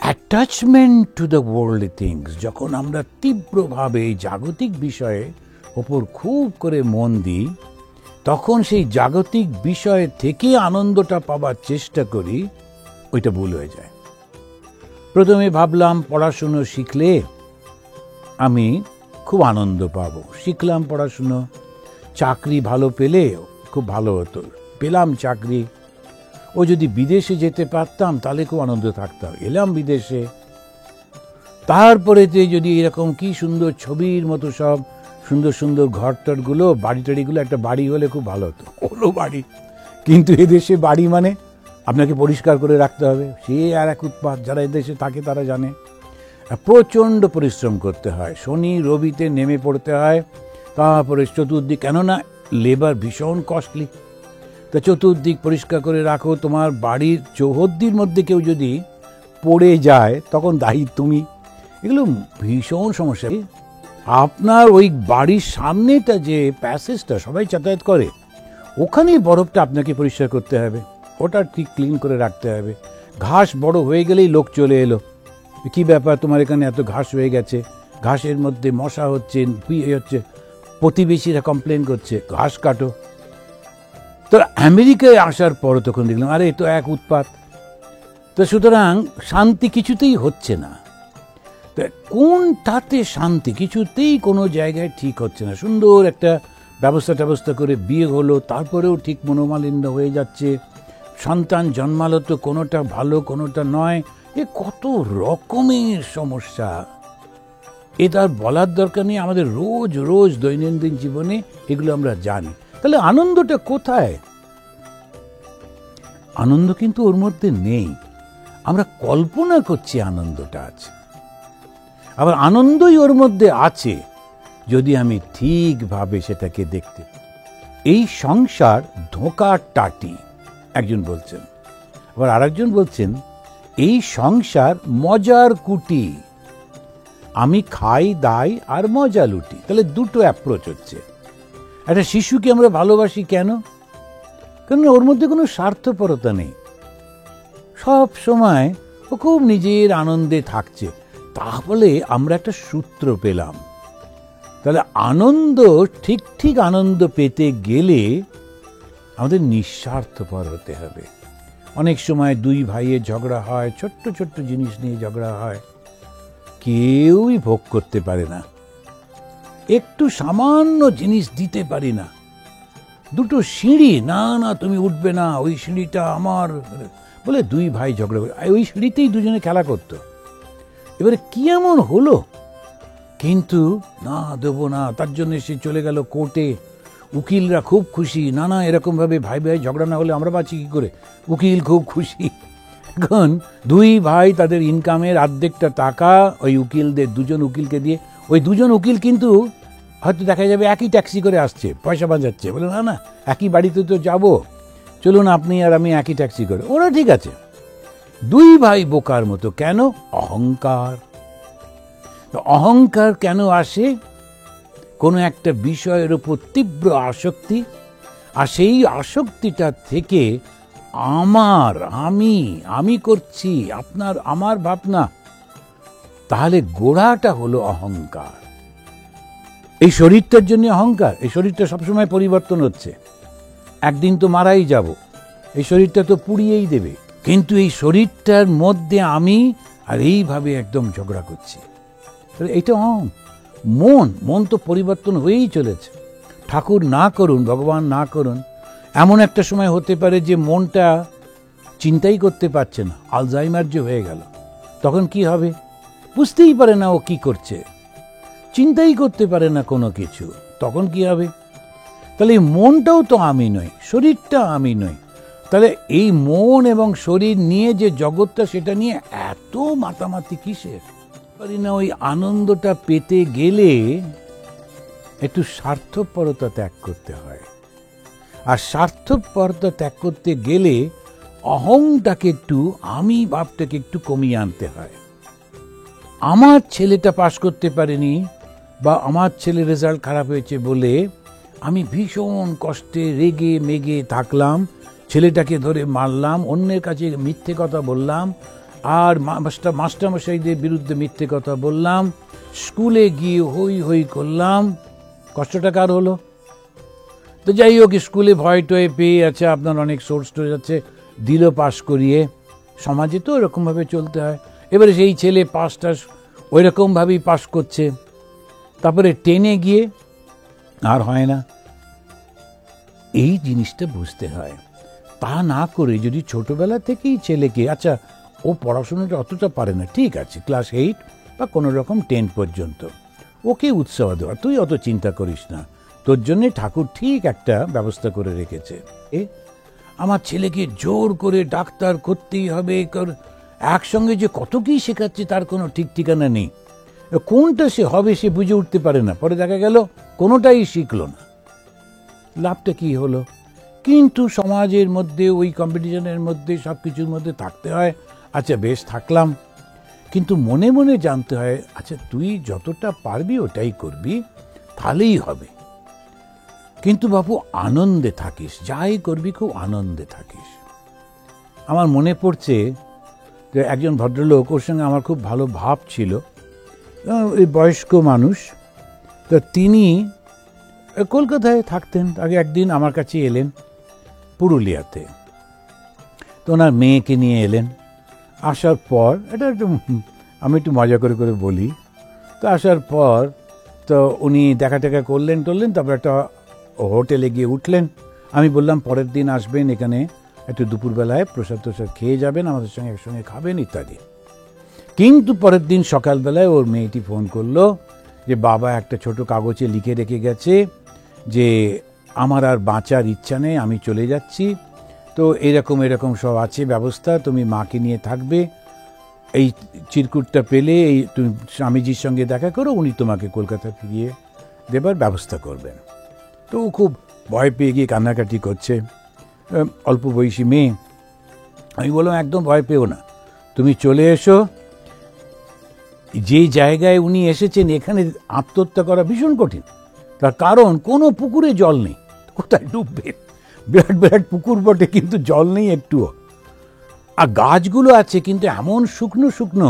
Attachment to the worldly things, যখন আমরা তীব্রভাবে এই জাগতিক বিষয়ে ওপর খুব করে মন দিই, তখন সেই জাগতিক বিষয় থেকে আনন্দটা পাবার চেষ্টা করি, ওইটা ভুল হয়ে যায়। প্রথমে ভাবলাম পড়াশুনো শিখলে আমি খুব আনন্দ পাবো, শিখলাম পড়াশুনো, চাকরি ভালো পেলে খুব ভালো হতো, পেলাম চাকরি, ও যদি বিদেশে যেতে পারতাম তাহলে খুব আনন্দ থাকতাম, এলাম বিদেশে, তারপরে যদি এরকম কি সুন্দর ছবির মতো সব সুন্দর সুন্দর ঘরটরগুলো, বাড়ি টাড়িগুলো, একটা বাড়ি হলে খুব ভালো হতো, হলো বাড়ি, কিন্তু এদেশে বাড়ি মানে আপনাকে পরিষ্কার করে রাখতে হবে, সে আর এক উৎপাত, যারা এদেশে থাকে তারা জানে। প্রচণ্ড পরিশ্রম করতে হয়, শনি রবিতে নেমে পড়তে হয়, তারপরে চতুর্দিক, কেননা লেবার ভীষণ কস্টলি, তা চতুর্দিক পরিষ্কার করে রাখো, তোমার বাড়ির চৌহদ্দির মধ্যে কেউ যদি পড়ে যায় তখন দায়ী তুমি, এগুলো ভীষণ সমস্যা। আপনার ওই বাড়ির সামনেটা যে প্যাসেজটা সবাই যাতায়াত করে, ওখানেই বরফটা আপনাকে পরিষ্কার করতে হবে, ওটা ঠিক ক্লিন করে রাখতে হবে। ঘাস বড় হয়ে গেলেই লোক চলে এলো, কি ব্যাপার তোমার এখানে এত ঘাস হয়ে গেছে, ঘাসের মধ্যে মশা হচ্ছে, হচ্ছে, প্রতিবেশীরা কমপ্লেন করছে, ঘাস কাটো। তো আমেরিকায় আসার পর তখন দেখলাম আরে এ তো এক উৎপাত, তো সুতরাং শান্তি কিছুতেই হচ্ছে না। কোনটাতে শান্তি? কিছুতেই কোনো জায়গায় ঠিক হচ্ছে না। সুন্দর একটা ব্যবস্থা করে বিয়ে হলো, তারপরেও ঠিক মনোমালিন্য হয়ে যাচ্ছে, সন্তান জন্মালো তো কোনোটা ভালো কোনোটা নয়, এ কত রকমের সমস্যা, এ তার বলার দরকার নেই, আমাদের রোজ রোজ দৈনন্দিন জীবনে এগুলো আমরা জানি। তাহলে আনন্দটা কোথায়? আনন্দ কিন্তু ওর মধ্যে নেই, আমরা কল্পনা করছি আনন্দটা আছে, আবার আনন্দই ওর মধ্যে আছে যদি আমি ঠিকভাবে সেটাকে দেখতে। এই সংসার ধোঁকার টাটি একজন বলছেন, আবার আরেকজন বলছেন এই সংসার মজার কুটি, আমি খাই দাই আর মজা লুটি। তাহলে দুটো অ্যাপ্রোচ হচ্ছে। একটা শিশুকে আমরা ভালোবাসি কেন? কারণ ওর মধ্যে কোনো স্বার্থপরতা নেই, সব সময় ও খুব নিজের আনন্দে থাকছে। তাহলে আমরা একটা সূত্র পেলাম, তাহলে আনন্দ ঠিক আনন্দ পেতে গেলে আমাদের নিঃস্বার্থপর হতে হবে। অনেক সময় দুই ভাইয়ের ঝগড়া হয়, ছোট্ট ছোট্ট জিনিস নিয়ে ঝগড়া হয়, কেউই ভোগ করতে পারে না, একটু সামান্য জিনিস দিতে পারি না, দুটো সিঁড়ি, না না তুমি উঠবে না, ওই সিঁড়িটা আমার, বলে দুই ভাই ঝগড়া করে, ওই সিঁড়িতেই দুজনে খেলা করতো। এবারে কি এমন হলো, কিন্তু না দেবো না, তার জন্য সে চলে গেল কোর্টে, উকিলরা খুব খুশি, না না এরকম ভাবে ভাই ভাই ঝগড়া না হলে আমরা বাঁচি কি করে, উকিল খুব খুশি। এখন দুই ভাই তাদের ইনকামের অর্ধেকটা টাকা ওই উকিলদের, দুজন উকিলকে দিয়ে, ওই দুজন উকিল কিন্তু হয়তো দেখা যাবে একই ট্যাক্সি করে আসছে, পয়সা বাঁচাচ্ছে, বলে না না একই বাড়িতে তো যাবো, চলুন আপনি আর আমি একই ট্যাক্সি করে, ওরা ঠিক আছে। দুই ভাই বোকার মতো, কেন? অহংকার। অহংকার কেন আসে? কোনো একটা বিষয়ের উপর তীব্র আসক্তি, আর সেই আসক্তিটা থেকে আমি করছি, আপনার আমার ভাবনা, তাহলে গোড়াটা হলো অহংকার। এই শরীরটার জন্য অহংকার, এই শরীরটা সবসময় পরিবর্তন হচ্ছে, একদিন তো মারাই যাব, এই শরীরটা তো পুড়িয়েই দেবে, কিন্তু এই শরীরটার মধ্যে আমি আর এইভাবে একদম ঝগড়া করছি, এটা মন তো পরিবর্তন হয়েই চলেছে। ঠাকুর না করুন, ভগবান না করুন, এমন একটা সময় হতে পারে যে মনটা চিন্তাই করতে পারছে না, আলজাইমার যে হয়ে গেল, তখন কি হবে? বুঝতেই পারে না ও কি করছে, চিন্তাই করতে পারে না কোনো কিছু, তখন কি হবে? তাহলে এই মনটাও তো আমি নই, শরীরটা আমি নই, তাহলে এই মন এবং শরীর নিয়ে যে জগৎটা, সেটা নিয়ে এত মাতামাতি কিসের? পারি না, ওই আনন্দটা পেতে গেলে একটু স্বার্থপরতা ত্যাগ করতে হয়, আর স্বার্থপরতা ত্যাগ করতে গেলে অহংটাকে একটু, আমি ভাবটাকে একটু কমিয়ে আনতে হয়। আমার ছেলেটা পাশ করতে পারেনি বা আমার ছেলের রেজাল্ট খারাপ হয়েছে বলে আমি ভীষণ কষ্টে রেগে মেগে থাকলাম, ছেলেটাকে ধরে মারলাম, অন্যের কাছে মিথ্যে কথা বললাম, আর মাস্টারমশাইদের বিরুদ্ধে মিথ্যে কথা বললাম, স্কুলে গিয়ে হই হই করলাম, কষ্টটা কার হলো? তো যাই হোক, স্কুলে ভয় টয় পেয়ে আছে, আপনার অনেক সোর্স টোর্স আছে, দিল পাশ করিয়ে। সমাজে তো ওরকমভাবে চলতে হয়। এবারে সেই ছেলে পাসটা ওই রকমভাবেই পাস করছে, তারপরে টেনে গিয়ে আর হয় না। এই জিনিসটা বুঝতে হয়। তা না করে যদি ছোটবেলা থেকেই ছেলেকে, আচ্ছা ও পড়াশোনাটা অতটা পারে না, ঠিক আছে, ক্লাস 8 বা কোনো রকম 10 পর্যন্ত, ওকে উৎসাহ দেওয়া, তুই অত চিন্তা করিস না, তোর জন্যে ঠাকুর ঠিক একটা ব্যবস্থা করে রেখেছে। আমার ছেলেকে জোর করে ডাক্তার করতেই হবে, একসঙ্গে যে কত কি শেখাচ্ছে তার কোনো ঠিক ঠিকানা নেই। কোনটা সে হবে সে বুঝে উঠতে পারে না, পরে দেখা গেল কোনোটাই শিখলো না। লাভটা কি হলো? কিন্তু সমাজের মধ্যে, ওই কম্পিটিশনের মধ্যে, সব কিছুর মধ্যে থাকতে হয়। আচ্ছা বেশ থাকলাম, কিন্তু মনে মনে জানতে হয়, আচ্ছা তুই যতটা পারবি ওটাই করবি, তাহলেই হবে। কিন্তু বাবু আনন্দে থাকিস, যাই করবি খুব আনন্দে থাকিস। আমার মনে পড়ছে যে একজন ভদ্রলোক, ওর সঙ্গে আমার খুব ভালো ভাব ছিল, ওই বয়স্ক মানুষ, তো তিনি কলকাতায় থাকতেন। আগে একদিন আমার কাছে এলেন পুরুলিয়াতে, তো ওনার মেয়েকে নিয়ে এলেন। আসার পর এটা একটু আমি একটু মজা করে করে বলি, তো আসার পর তো উনি দেখা টেকা করলেন, তারপর একটা হোটেলে গিয়ে উঠলেন। আমি বললাম পরের দিন আসবেন এখানে, একটু দুপুরবেলায় প্রসাদ টোসাদ খেয়ে যাবেন, আমাদের সঙ্গে একসঙ্গে খাবেন ইত্যাদি। কিন্তু পরের দিন সকালবেলায় ওর মেয়েটি ফোন করলো যে বাবা একটা ছোট কাগজে লিখে রেখে গেছে যে আমার আর বাঁচার ইচ্ছা নেই, আমি চলে যাচ্ছি, তো এরকম এরকম সব আছে ব্যবস্থা, তুমি মাকে নিয়ে থাকবে, এই চিরকুটটা পেলে এই তুমি স্বামীজির সঙ্গে দেখা করো, উনি তোমাকে কলকাতা ফিরিয়ে দেবার ব্যবস্থা করবেন। তো ও খুব ভয় পেয়ে গিয়ে কান্নাকাটি করছে, অল্প বয়সী মেয়ে। আমি বললাম একদম ভয় পেও না, তুমি চলে এসো। যে জায়গায় উনি এসেছেন এখানে আত্মহত্যা করা ভীষণ কঠিন, তার কারণ কোনো পুকুরে জল নেই, কোথায় ডুববে? বিরাট বিরাট পুকুর বটে, কিন্তু জল নেই একটুও। আর গাছগুলো আছে কিন্তু এমন শুকনো শুকনো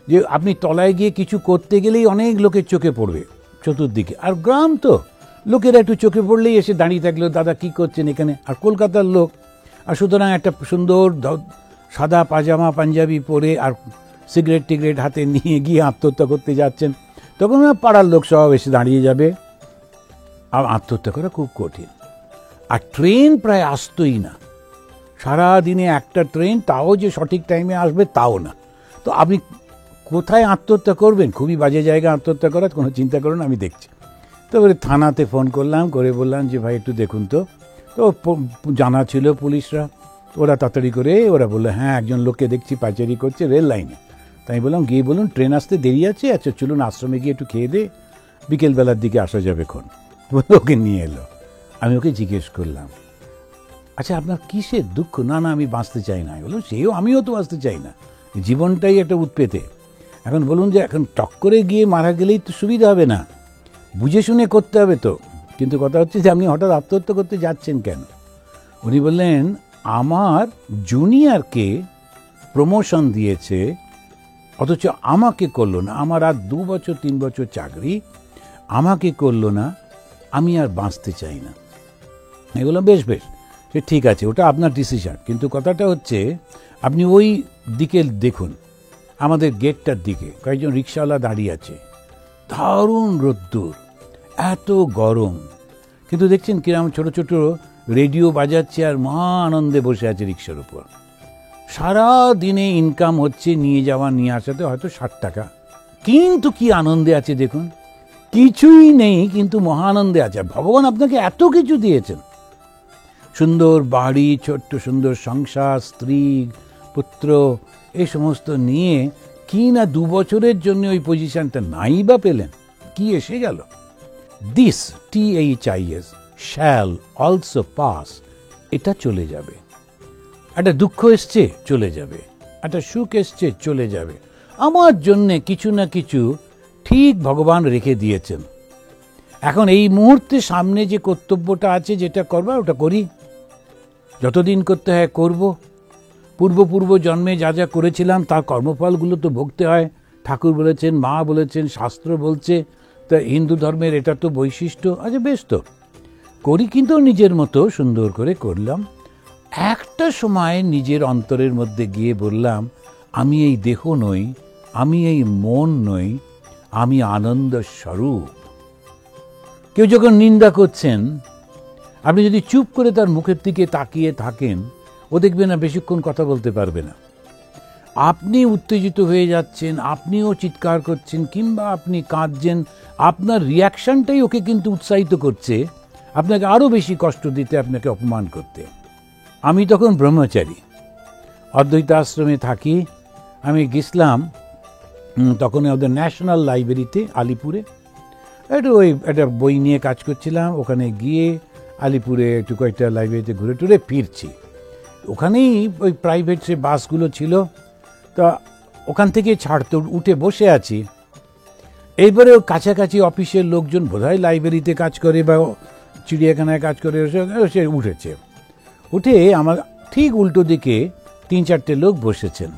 যে আপনি তলায় গিয়ে কিছু করতে গেলেই অনেক লোকের চোখে পড়বে চতুর্দিকে। আর গ্রাম তো, লোকেরা একটু চোখে পড়লেই এসে দাঁড়িয়ে থাকলো, দাদা কি করছেন এখানে? আর কলকাতার লোক, আর সুতরাং একটা সুন্দর সাদা পাজামা পাঞ্জাবি পরে আর সিগারেট টিগারেট হাতে নিয়ে গিয়ে আত্মহত্যা করতে যাচ্ছেন, তখন পাড়ার লোক সব এসে দাঁড়িয়ে যাবে। আর আত্মহত্যা করা খুব কঠিন। আর ট্রেন প্রায় আসতোই না, সারাদিনে একটা ট্রেন, তাও যে সঠিক টাইমে আসবে তাও না। তো আপনি কোথায় আত্মহত্যা করবেন? খুবই বাজে জায়গা আত্মহত্যা করার, কোনো চিন্তা করুন, আমি দেখছি। তারপরে থানাতে ফোন করলাম, করে বললাম যে ভাই একটু দেখুন তো। তো জানা ছিল পুলিশরা, ওরা তাড়াতাড়ি করে ওরা বললো হ্যাঁ একজন লোককে দেখছি পাইচারি করছে রেল লাইনে। তাই বললাম গিয়ে বলুন ট্রেন আসতে দেরি আছে, আচ্ছা চলুন আশ্রমে গিয়ে একটু খেয়ে দে, বিকেলবেলার দিকে আসা যাবে খন। ওকে নিয়ে এলো। আমি ওকে জিজ্ঞেস করলাম, আচ্ছা আপনার কিসের দুঃখ? না আমি বাঁচতে চাই না। বলুন আমিও তো বাঁচতে চাই না, জীবনটাই একটা উৎপেতে। এখন বলুন যে এখন টক করে গিয়ে মারা গেলেই তো সুবিধা হবে না, বুঝে শুনে করতে হবে তো। কিন্তু কথা হচ্ছে যে আপনি হঠাৎ আত্মহত্যা করতে যাচ্ছেন কেন? উনি বললেন আমার জুনিয়রকে প্রমোশন দিয়েছে, অথচ আমাকে করলো না। আমার আর 2 বছর 3 বছর চাকরি, আমাকে করলো না, আমি আর বাঁচতে চাই না। আমি বললাম বেশ বেশ, সে ঠিক আছে, ওটা আপনার ডিসিশন। কিন্তু কথাটা হচ্ছে আপনি ওই দিকে দেখুন, আমাদের গেটটার দিকে কয়েকজন রিক্সাওয়ালা দাঁড়িয়ে আছে, দারুণ রোদ্দুর, এত গরম, কিন্তু দেখছেন কিরকম ছোট ছোট রেডিও বাজাচ্ছে আর মহা আনন্দে বসে আছে রিক্সার উপর। সারা দিনে ইনকাম হচ্ছে নিয়ে যাওয়া নিয়ে আসাতে হয়তো 60 টাকা, কিন্তু কি আনন্দে আছে দেখুন। কিছুই নেই কিন্তু মহা আনন্দে আছে। ভগবান আপনাকে এত কিছু দিয়েছেন, সুন্দর বাড়ি, ছোট্ট সুন্দর সংসার, স্ত্রী পুত্র, এই সমস্ত নিয়ে কি না 2 বছরের জন্য ওই পজিশনটা নাই বা পেলেন, কি এসে গেল। This THIS shall also pass, এটা চলে যাবে। একটা দুঃখ এসছে চলে যাবে, একটা সুখ এসছে চলে যাবে। আমার জন্যে কিছু না কিছু ঠিক ভগবান রেখে দিয়েছেন। এখন এই মুহূর্তে সামনে যে কর্তব্যটা আছে, যেটা করবার ওটা করি, যতদিন করতে হয় করব। পূর্ব জন্মে যা যা করেছিলাম তার কর্মফলগুলো তো ভোগতে হয়। ঠাকুর বলেছেন, মা বলেছেন, শাস্ত্র বলছে, তা হিন্দু ধর্মের এটা তো বৈশিষ্ট্য। আচ্ছা বেশ, তো করি, কিন্তু নিজের মতো সুন্দর করে করলাম। একটা সময় নিজের অন্তরের মধ্যে গিয়ে বললাম, আমি এই দেহ নই, আমি এই মন নই, আমি আনন্দ স্বরূপ। কেউ যখন নিন্দা করছেন, আপনি যদি চুপ করে তার মুখের দিকে তাকিয়ে থাকেন, ও দেখবে না বেশিক্ষণ কথা বলতে পারবে না। আপনি উত্তেজিত হয়ে যাচ্ছেন, আপনিও চিৎকার করছেন, কিংবা আপনি কাঁদছেন, আপনার রিয়াকশনটাই ওকে কিন্তু উৎসাহিত করছে আপনাকে আরও বেশি কষ্ট দিতে, আপনাকে অপমান করতে। আমি তখন ব্রহ্মচারী, অদ্বৈত আশ্রমে থাকি। আমি গেছিলাম তখন ওদের ন্যাশনাল লাইব্রেরিতে আলিপুরে, একটা বই নিয়ে কাজ করছিলাম। ওখানে গিয়ে আলিপুরে একটু কয়েকটা লাইব্রেরিতে ঘুরে টুরে ফিরছি। ওখানেই ওই প্রাইভেট সে বাসগুলো ছিল, তা ওখান থেকে ছাড়তে উঠে বসে আছি। এইবারে কাছাকাছি অফিসের লোকজন, বোধহয় লাইব্রেরিতে কাজ করে বা চিড়িয়াখানায় কাজ করে, সে উঠেছে। উঠে আমার ঠিক উল্টো দিকে 3-4টে লোক বসেছেন।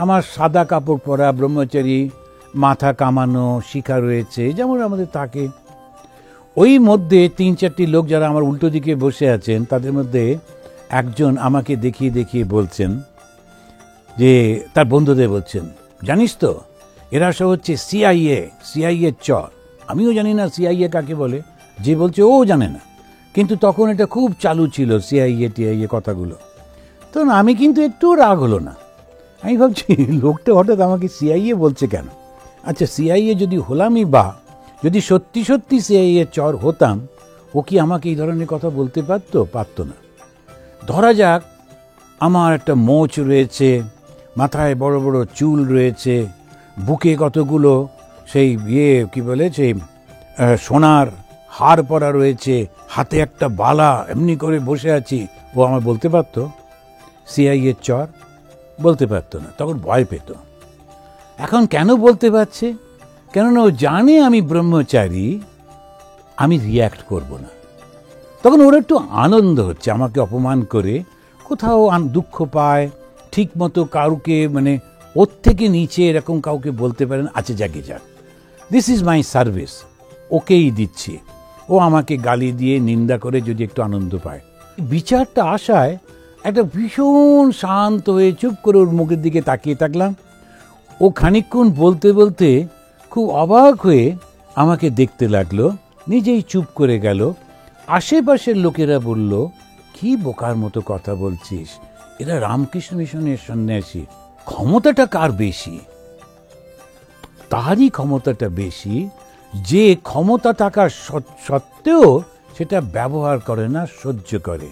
আমার সাদা কাপড় পরা ব্রহ্মচারী, মাথা কামানো, শিখা রয়েছে, যেমন আমাদের থাকে। ওই মধ্যে 3-4টি লোক যারা আমার উল্টো দিকে বসে আছেন, তাদের মধ্যে একজন আমাকে দেখিয়ে দেখিয়ে বলছেন যে, তার বন্ধুদের বলছেন, জানিস তো এরা সব হচ্ছে সিআইএ চর। আমিও জানি না সিআইএ কাকে বলে, যে বলছে ও জানে না, কিন্তু তখন এটা খুব চালু ছিল সিআইএ কথাগুলো। তখন আমি কিন্তু একটু রাগ হলো না। আমি ভাবছি লোকটা হঠাৎ আমাকে সিআইএ বলছে কেন। আচ্ছা, সিআইএ যদি হলামই, বা যদি সত্যি সত্যি সিআইএ চর হতাম, ও কি আমাকে এই ধরনের কথা বলতে পারতো না। ধরা যাক আমার একটা মোচ রয়েছে, মাথায় বড় বড় চুল রয়েছে, বুকে কতগুলো সেই কি বলে, সেই সোনার হার পরা রয়েছে, হাতে একটা বালা, এমনি করে বসে আছি। ও আমার বলতে পারত সিআইএ চর? বলতে পারতো না, তখন ভয় পেত। এখন কেন বলতে পারছে? কেননা ও জানে আমি ব্রহ্মচারী, আমি রিয়্যাক্ট করব না। তখন ওর একটু আনন্দ হচ্ছে আমাকে অপমান করে, কোথাও দুঃখ পায়, ঠিক মতো কাউকে, মানে ওর থেকে নিচে এরকম কাউকে বলতে পারেন, আচ্ছা যাকে যাক, দিস ইজ মাই সার্ভিস, ওকেই দিচ্ছি। ও আমাকে গালি দিয়ে নিন্দা করে যদি একটু আনন্দ পায়। বিচারটা আসায় একটা ভীষণ শান্ত হয়ে চুপ করে ওর মুখের দিকে তাকিয়ে থাকলাম। ও খানিকক্ষণ বলতে বলতে খুব অবাক হয়ে আমাকে দেখতে লাগলো, নিজেই চুপ করে গেল। আশেপাশের লোকেরা বলল, কি বোকার মতো কথা বলছিস, এরা রামকৃষ্ণ মিশনের সন্ন্যাসী। ক্ষমতাটা কার বেশি? তারই ক্ষমতাটা বেশি, যে ক্ষমতা থাকার সত্ত্বেও সেটা ব্যবহার করে না, সহ্য করে।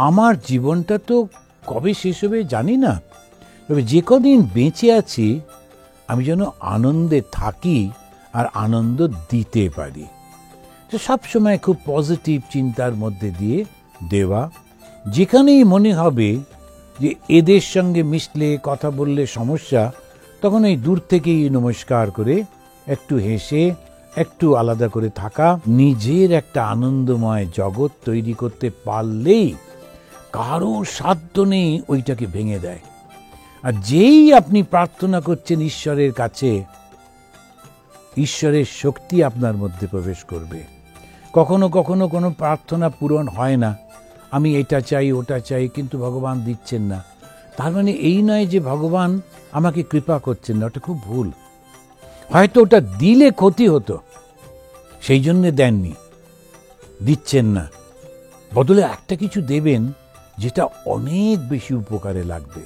আমার জীবনটা তো কবে শেষ হবে জানি না, তবে যে কদিন বেঁচে আছি আমি যেন আনন্দে থাকি আর আনন্দ দিতে পারি। তো সবসময় খুব পজিটিভ চিন্তার মধ্যে দিয়ে দেওয়া। যেখানেই মনে হবে যে এদের সঙ্গে মিশলে, কথা বললে সমস্যা, তখন এই দূর থেকেই নমস্কার করে একটু হেসে একটু আলাদা করে থাকা। নিজের একটা আনন্দময় জগৎ তৈরি করতে পারলেই কারো সাধ্য নেই ওইটাকে ভেঙে দেয়। আর যেই আপনি প্রার্থনা করছেন ঈশ্বরের কাছে, ঈশ্বরের শক্তি আপনার মধ্যে প্রবেশ করবে। কখনো কখনো কোনো প্রার্থনা পূরণ হয় না, আমি এটা চাই ওটা চাই, কিন্তু ভগবান দিচ্ছেন না। তার মানে এই নয় যে ভগবান আমাকে কৃপা করছেন না, ওটা খুব ভুল। হয়তো ওটা দিলে ক্ষতি হতো, সেই জন্যে দেননি, দিচ্ছেন না। বদলে একটা কিছু দেবেন যেটা অনেক বেশি উপকারে লাগবে।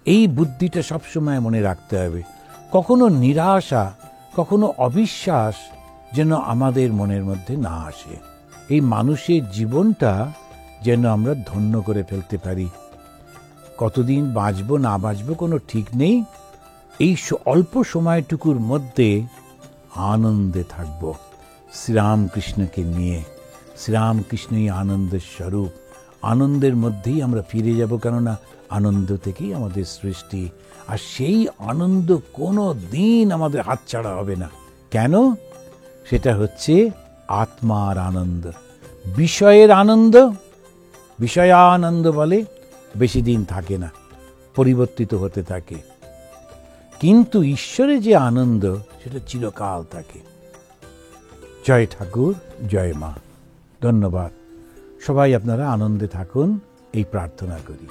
এই বুদ্ধিটা সবসময় মনে রাখতে হবে। কখনো নিরাশা, কখনো অবিশ্বাস যেন আমাদের মনের মধ্যে না আসে। এই মানুষের জীবনটা যেন আমরা ধন্য করে ফেলতে পারি। কতদিন বাঁচবো না বাঁচবো কোনো ঠিক নেই। এই অল্প সময়টুকুর মধ্যে আনন্দে থাকব শ্রীরামকৃষ্ণকে নিয়ে। শ্রীরামকৃষ্ণই আনন্দের স্বরূপ। আনন্দের মধ্যেই আমরা ফিরে যাব, কেননা আনন্দ থেকেই আমাদের সৃষ্টি। আর সেই আনন্দ কোনো দিন আমাদের হাতছাড়া হবে না। কেন? সেটা হচ্ছে আত্মার আনন্দ। বিষয়ের আনন্দ, বিষয়ানন্দ বলে, বেশি দিন থাকে না, পরিবর্তিত হতে থাকে, কিন্তু ঈশ্বরে যে আনন্দ সেটা চিরকাল থাকে। জয় ঠাকুর, জয় মা। ধন্যবাদ। সবাই আপনারা আনন্দে থাকুন, এই প্রার্থনা করি।